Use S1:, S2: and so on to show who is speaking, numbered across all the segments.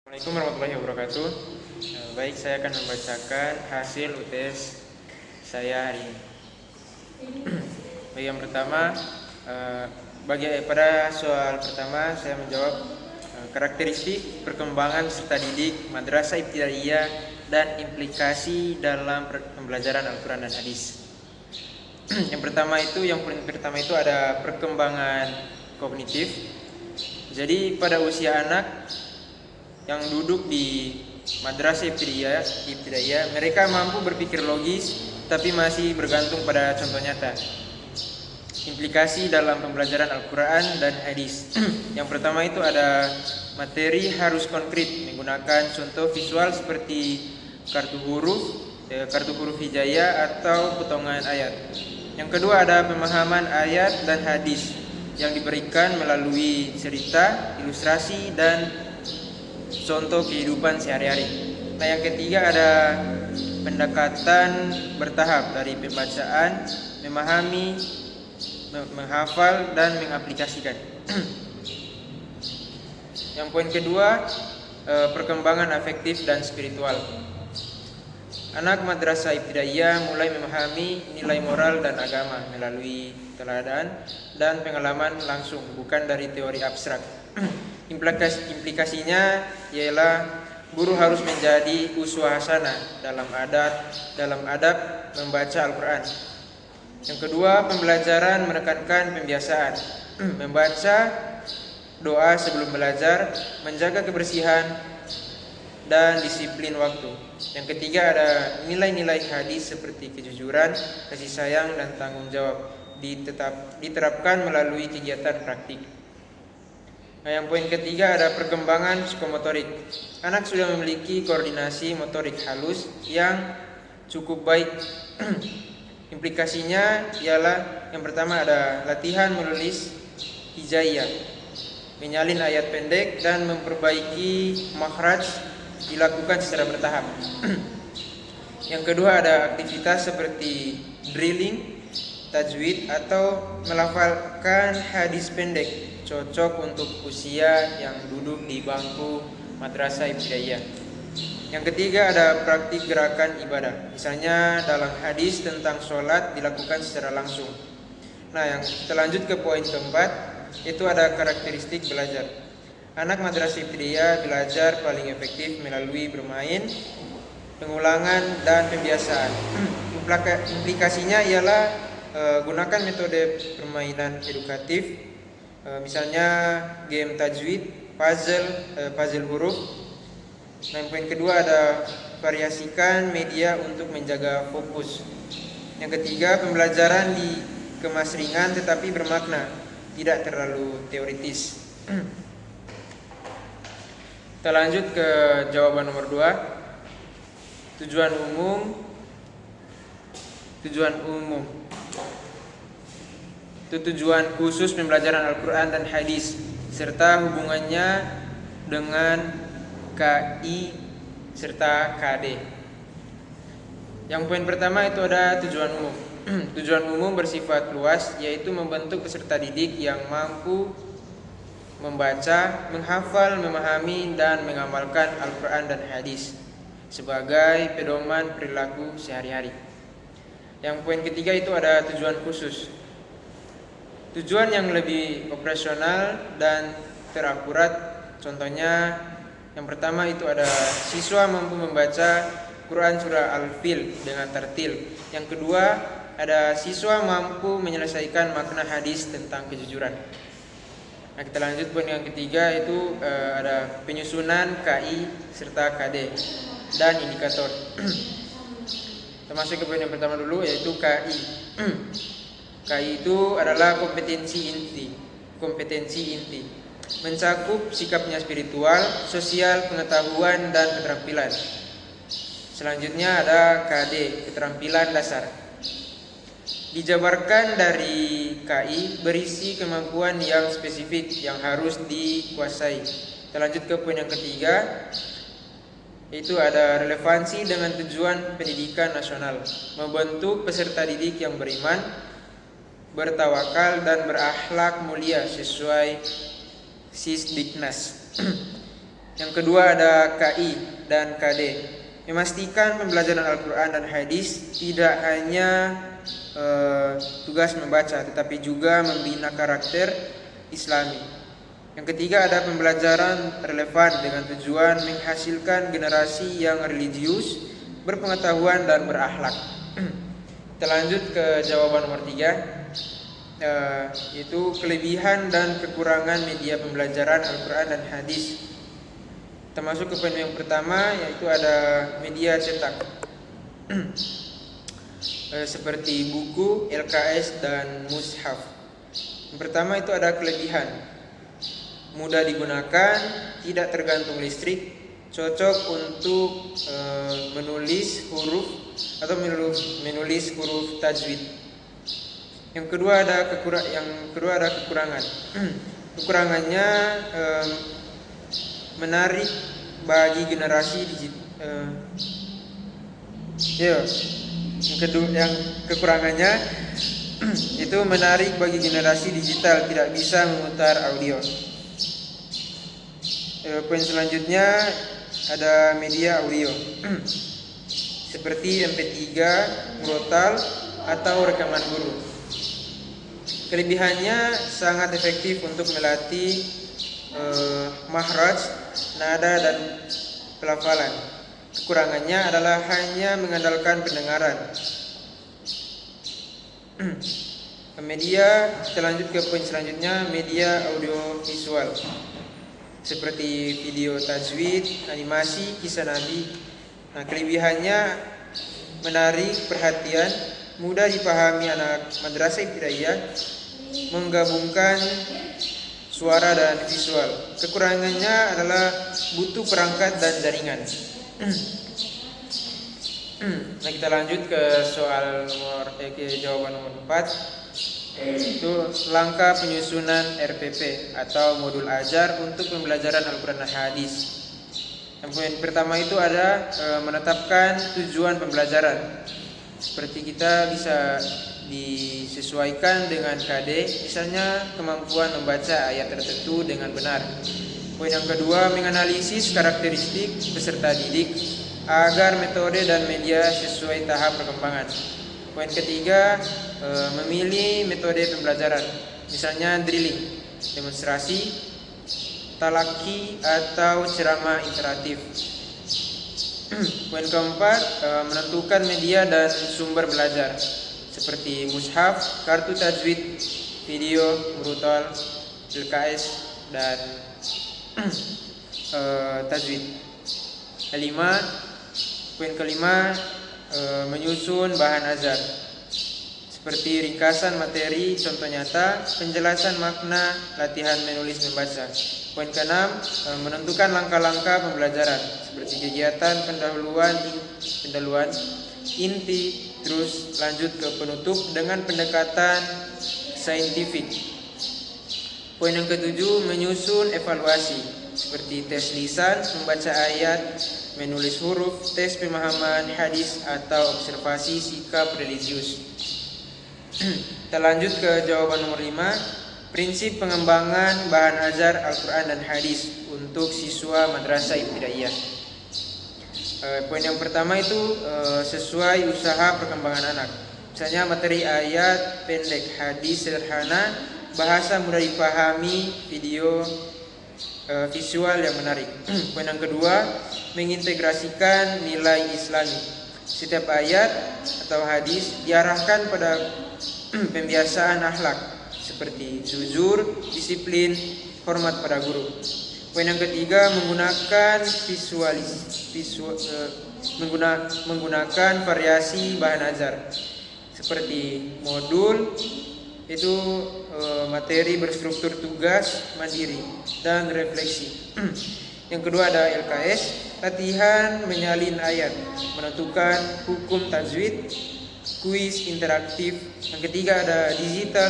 S1: Assalamualaikum warahmatullahi wabarakatuh. Baik, saya akan membacakan hasil UTS saya hari ini. Baik, yang pertama, pada soal pertama saya menjawab karakteristik perkembangan serta didik Madrasah Ibtidaiyah dan implikasi dalam pembelajaran Al-Quran dan Hadis. Yang pertama itu ada perkembangan kognitif. Jadi pada usia anak yang duduk di Madrasah Ibtidaiyah, mereka mampu berpikir logis tapi masih bergantung pada contoh nyata. Implikasi dalam pembelajaran Al-Quran dan Hadis. Yang pertama itu ada materi harus konkret menggunakan contoh visual seperti kartu huruf hijaiyah atau potongan ayat. Yang kedua ada pemahaman ayat dan hadis yang diberikan melalui cerita, ilustrasi, dan contoh kehidupan sehari-hari. Nah, yang ketiga ada pendekatan bertahap dari pembacaan, memahami, menghafal, dan mengaplikasikan. Yang poin kedua, perkembangan afektif dan spiritual. Anak Madrasah Ibtidaiyah mulai memahami nilai moral dan agama melalui teladan dan pengalaman langsung, bukan dari teori abstrak. Implikasinya ialah guru harus menjadi uswah hasanah dalam adab membaca Al-Quran. Yang kedua, pembelajaran menekankan pembiasaan, membaca doa sebelum belajar, menjaga kebersihan dan disiplin waktu. Yang ketiga ada nilai-nilai hadis seperti kejujuran, kasih sayang, dan tanggung jawab diterapkan melalui kegiatan praktik. Nah, yang poin ketiga ada perkembangan psikomotorik. Anak sudah memiliki koordinasi motorik halus yang cukup baik. Implikasinya ialah yang pertama ada latihan menulis hijaiyah, menyalin ayat pendek, dan memperbaiki makhraj dilakukan secara bertahap. Yang kedua ada aktivitas seperti drilling, tajwid, atau melafalkan hadis pendek, cocok untuk usia yang duduk di bangku Madrasah Ibtidaiyah. Yang ketiga ada praktik gerakan ibadah. Misalnya dalam hadis tentang sholat dilakukan secara langsung. Nah, yang kita lanjut ke poin keempat, itu ada karakteristik belajar. Anak Madrasah Ibtidaiyah belajar paling efektif melalui bermain, pengulangan, dan pembiasaan. Implikasinya ialah gunakan metode permainan edukatif, misalnya game tajwid, puzzle huruf. Nah, poin kedua ada variasikan media untuk menjaga fokus. Yang ketiga, pembelajaran dikemas ringan tetapi bermakna, tidak terlalu teoritis. Kita lanjut ke jawaban nomor 2. Tujuan umum itu tujuan khusus pembelajaran Al-Quran dan Hadis serta hubungannya dengan KI serta KD. Yang poin pertama itu ada tujuan umum. Tujuan umum bersifat luas, yaitu membentuk peserta didik yang mampu membaca, menghafal, memahami, dan mengamalkan Al-Quran dan Hadis sebagai pedoman perilaku sehari-hari. Yang poin ketiga itu ada tujuan khusus. Tujuan yang lebih operasional dan terakurat, contohnya yang pertama itu ada siswa mampu membaca Quran surah Al-Fil dengan tartil. Yang kedua ada siswa mampu menyelesaikan makna hadis tentang kejujuran. Nah, kita lanjut poin yang ketiga itu ada penyusunan KI serta KD dan indikator. Kita masuk ke poin yang pertama dulu, yaitu KI. KI itu adalah kompetensi inti, mencakup sikapnya spiritual, sosial, pengetahuan, dan keterampilan. Selanjutnya ada KD, keterampilan dasar. Dijabarkan dari KI berisi kemampuan yang spesifik yang harus dikuasai. Kita lanjut ke poin yang ketiga, itu ada relevansi dengan tujuan pendidikan nasional, membentuk peserta didik yang beriman, bertawakal, dan berakhlak mulia sesuai Sisdiknas. Yang kedua ada KI dan KD. Memastikan pembelajaran Al-Quran dan hadis tidak hanya tugas membaca, tetapi juga membina karakter Islami. Yang ketiga ada pembelajaran relevan dengan tujuan menghasilkan generasi yang religius, berpengetahuan dan berakhlak. Kita lanjut ke jawaban nomor 3, yaitu kelebihan dan kekurangan media pembelajaran Al-Quran dan hadis. Termasuk ke poin yang pertama, yaitu ada media cetak seperti buku, LKS dan mushaf. Yang pertama itu ada kelebihan, mudah digunakan, tidak tergantung listrik, cocok untuk menulis huruf atau menulis huruf tajwid. Yang kedua ada kekurangan. Kekurangannya menarik bagi generasi yang kekurangannya itu menarik bagi generasi digital, tidak bisa memutar audio. Poin selanjutnya ada media audio seperti MP3, murotal atau rekaman guru. Kelebihannya sangat efektif untuk melatih mahraj, nada dan pelafalan. Kekurangannya adalah hanya mengandalkan pendengaran. Media, kita lanjut ke poin selanjutnya, media audio visual seperti video tajwid, animasi, kisah nabi. Nah, kelebihannya menarik perhatian, mudah dipahami anak madrasah ibtidaiyah, menggabungkan suara dan visual. Kekurangannya adalah butuh perangkat dan jaringan. Nah, kita lanjut ke jawaban nomor 4, yaitu langkah penyusunan RPP atau modul ajar untuk pembelajaran Al-Quran dan hadis. Yang poin pertama itu ada menetapkan tujuan pembelajaran. Seperti kita bisa disesuaikan dengan KD, misalnya kemampuan membaca ayat tertentu dengan benar. Poin yang kedua, menganalisis karakteristik peserta didik agar metode dan media sesuai tahap perkembangan. Poin ketiga, memilih metode pembelajaran, misalnya drilling, demonstrasi, talaki atau ceramah interaktif. Poin keempat, menentukan media dan sumber belajar seperti mushaf, kartu tajwid, video, murotal, LKS dan tajwid. Poin kelima, menyusun bahan ajar seperti ringkasan materi, contoh nyata, penjelasan makna, latihan menulis membaca. Poin keenam, menentukan langkah-langkah pembelajaran seperti kegiatan pendahuluan, inti, terus lanjut ke penutup dengan pendekatan saintifik. Poin yang ketujuh, menyusun evaluasi seperti tes lisan, membaca ayat, menulis huruf, tes pemahaman hadis atau observasi sikap religius. Kita lanjut ke jawaban nomor 5, prinsip pengembangan bahan ajar Al-Quran dan hadis untuk siswa madrasah ibtidaiyah. Poin yang pertama itu sesuai usaha perkembangan anak. Misalnya materi ayat pendek, hadis sederhana, bahasa mudah dipahami, video visual yang menarik. Poin yang kedua, mengintegrasikan nilai Islami. Setiap ayat atau hadis diarahkan pada pembiasaan akhlak seperti jujur, disiplin, hormat pada guru. Poin yang ketiga, menggunakan variasi bahan ajar seperti modul itu materi berstruktur tugas mandiri dan refleksi. Yang kedua ada LKS, latihan menyalin ayat, menentukan hukum tajwid, kuis interaktif. Yang ketiga ada digital,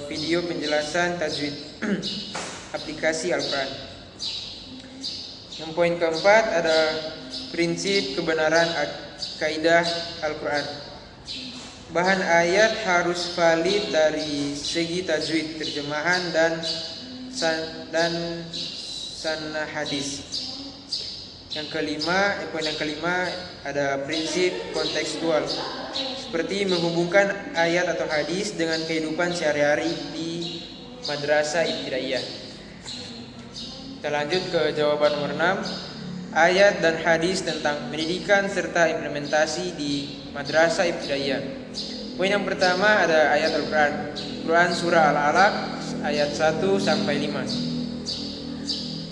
S1: video penjelasan tajwid, aplikasi Al-Quran. Yang poin keempat ada prinsip kebenaran kaidah Al-Quran. Bahan ayat harus valid dari segi tajwid, terjemahan dan sunnah hadis. Poin yang kelima ada prinsip kontekstual, seperti menghubungkan ayat atau hadis dengan kehidupan sehari-hari di madrasah ibtidaiyah. Kita lanjut ke jawaban nomor 6. Ayat dan hadis tentang pendidikan serta implementasi di madrasah ibtidaiyah. Poin yang pertama ada ayat Al-Quran. Quran surah Al-Alaq ayat 1 sampai 5.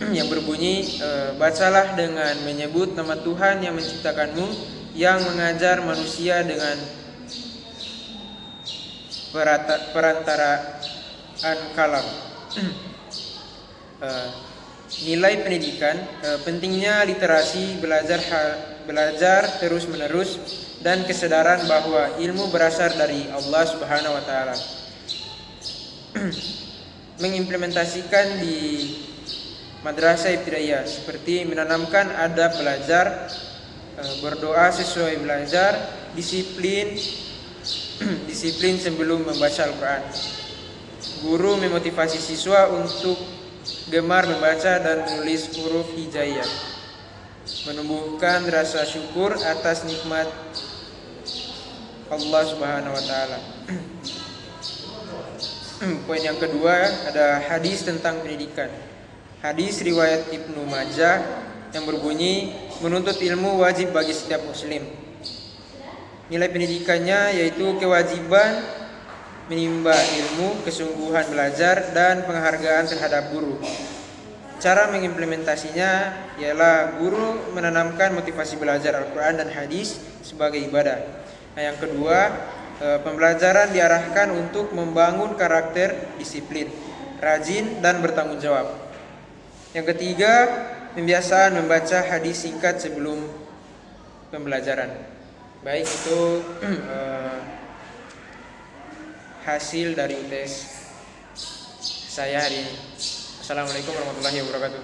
S1: Yang berbunyi, bacalah dengan menyebut nama Tuhan yang menciptakanmu, yang mengajar manusia dengan perantaraan kalam. Nilai pendidikan, pentingnya literasi, belajar terus menerus, dan kesadaran bahwa ilmu berasal dari Allah Subhanahu wa taala. Mengimplementasikan di madrasah ibtidaiyah, seperti menanamkan adab belajar, berdoa sesuai belajar, disiplin sebelum membaca Al-Quran. Guru memotivasi siswa untuk gemar membaca dan menulis huruf hijaiyah, menumbuhkan rasa syukur atas nikmat Allah Subhanahu wa taala. Poin yang kedua ada hadis tentang pendidikan. Hadis riwayat Ibnu Majah yang berbunyi, menuntut ilmu wajib bagi setiap muslim. Nilai pendidikannya yaitu kewajiban menimba ilmu, kesungguhan belajar, dan penghargaan terhadap guru. Cara mengimplementasinya ialah guru menanamkan motivasi belajar Al-Quran dan hadis sebagai ibadah. Nah, yang kedua, pembelajaran diarahkan untuk membangun karakter, disiplin, rajin, dan bertanggung jawab. Yang ketiga, pembiasaan membaca hadis singkat sebelum pembelajaran. Baik, itu hasil dari UTS saya hari ini. Assalamualaikum warahmatullahi wabarakatuh.